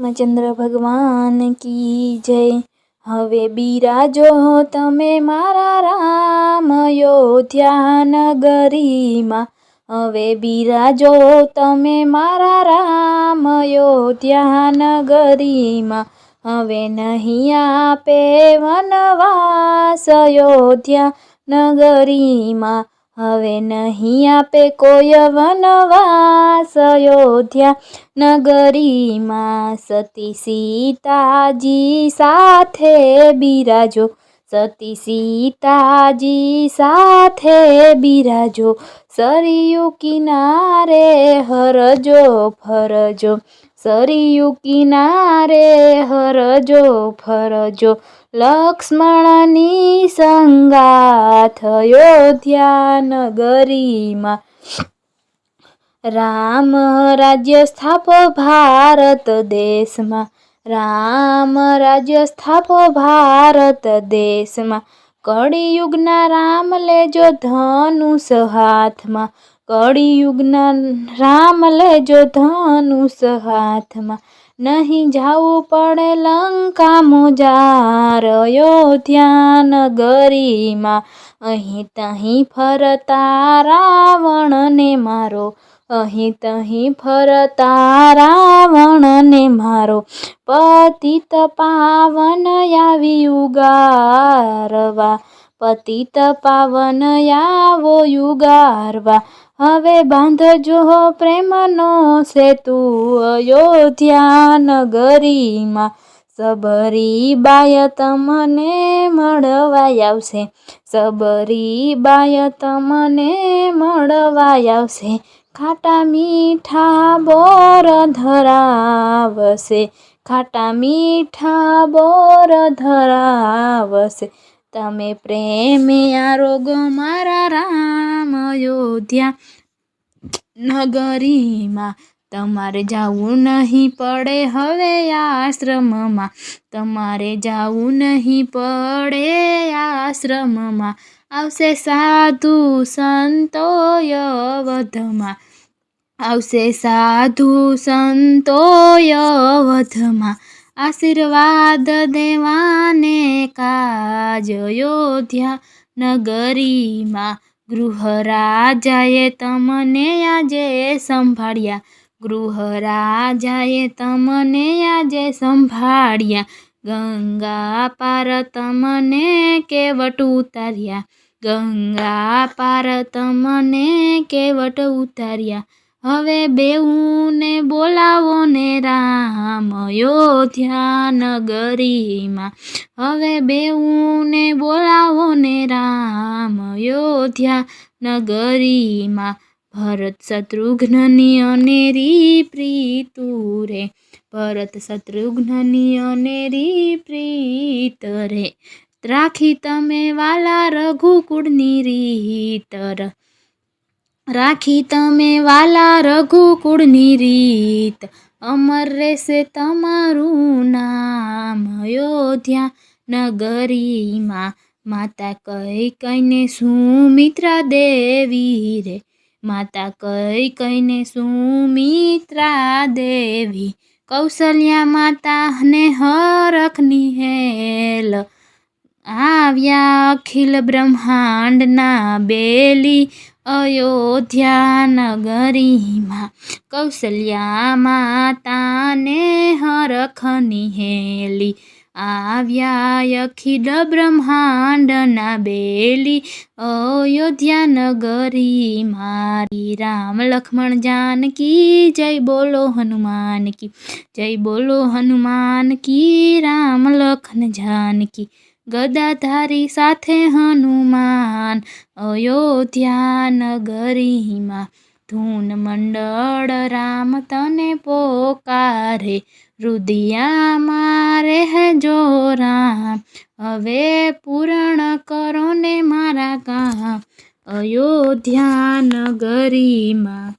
રામચંદ્ર ભગવાન કી જય। હવે બિરાજો તમે મારા રામ અયોધ્યા નગરીમાં। હવે બિરાજો તમે મારા રામ અયોધ્યા નગરીમાં। હવે નહીં આપે વનવાસ અયોધ્યા નગરીમાં। હવે નહીં આપે કોઈ વનવાસ અયોધ્યા નગરીમાં। સતી સીતાજી સાથે બિરાજો, સતી સીતાજી સાથે બિરાજો। સરયુ કિનારે હરજો ફરજો, સરયુ કિનારે હરજો ફરજો। લક્ષ્મણની સંગાથ અયોધ્યા નગરીમાં। રામ રાજ્ય સ્થાપો ભારત દેશમાં, રામ રાજ્ય સ્થાપો ભારત દેશમાં। કળિયુગના રામ લેજો ધનુષ હાથમાં, કળિયુગના રામ લેજો ધનુષ હાથમાં। નહીં જાવું પડે લંકા મોજાર અયોધ્યા નગરીમાં। અહીં તહીં ફરતા રાવણને મારો, અહીં તહીં ફરતા રાવણને મારો। પતિત પાવન આવી ઉગારવા, પતિત પાવન આવો ઉગારવા। હવે બાંધજો પ્રેમનો સેતુ અયોધ્યા નગરીમાં। સબરી બાય તમને મળવા આવશે, સબરી બાય તમને મળવા આવશે। ખાટા મીઠા બોર ધરાવશે, ખાટા મીઠા બોર ધરાવશે। તમે પ્રેમે આરોગો મારા રામ અયોધ્યા નગરીમાં। તમારે જાવું નહીં પડે હવે આશ્રમમાં, તમારે જાવું નહીં પડે આશ્રમમાં। આવશે સાધુ સંતો અવધમાં, આવશે સાધુ સંતો અવધમાં। આશીર્વાદ દેવાને કાજ અયોધ્યા નગરીમાં। ગૃહરાજાએ તમને આજે સંભાળ્યા, ગૃહરાજાએ તમને આજે સંભાળ્યા। ગંગા પાર તમને કેવટ ઉતાર્યા, ગંગા પાર તમને કેવટ ઉતાર્યા। હવે બેઉને બોલાવો ને રામ અયોધ્યા નગરીમાં। હવે બેઉને બોલાવો ને રામ અયોધ્યા નગરીમાં। ભરત શત્રુઘ્નની અનેરી પ્રીતુ રે, ભરત શત્રુઘ્નની અનેરી પ્રીત રે। રાખી તમે વાલા રઘુકુળની રીત, રાખી તમે વાલા રઘુકુળની રીત। અમર રહેશે તમારું નામ અયોધ્યા નગરીમાં। માતા કૈકેયીને સુમિત્રા દેવી રે, માતા કૈકેયીને સુમિત્રા દેવી। કૌશલ્યા માતાને હરખની હેલ, આવ્યા અખિલ બ્રહ્માંડના બેલી અયોધ્યા નગરીમાં। કૌશલ્યા માતાને હરખની હેલી, આવ્યા અખિલ બ્રહ્માંડના બેલી અયોધ્યા નગરીમાં। રામ લક્ષ્મણ જાનકી જય બોલો હનુમાન કી, જય બોલો હનુમાન કી। રામ લખન જાનકી ગદાધારી સાથે હનુમાન અયોધ્યા નગરીમાં। ધૂન મંડળ રામ તને પોકારે, રુદિયામાં રહેજો રામ। હવે પૂર્ણ કરો ને મારા કામ અયોધ્યા નગરીમાં।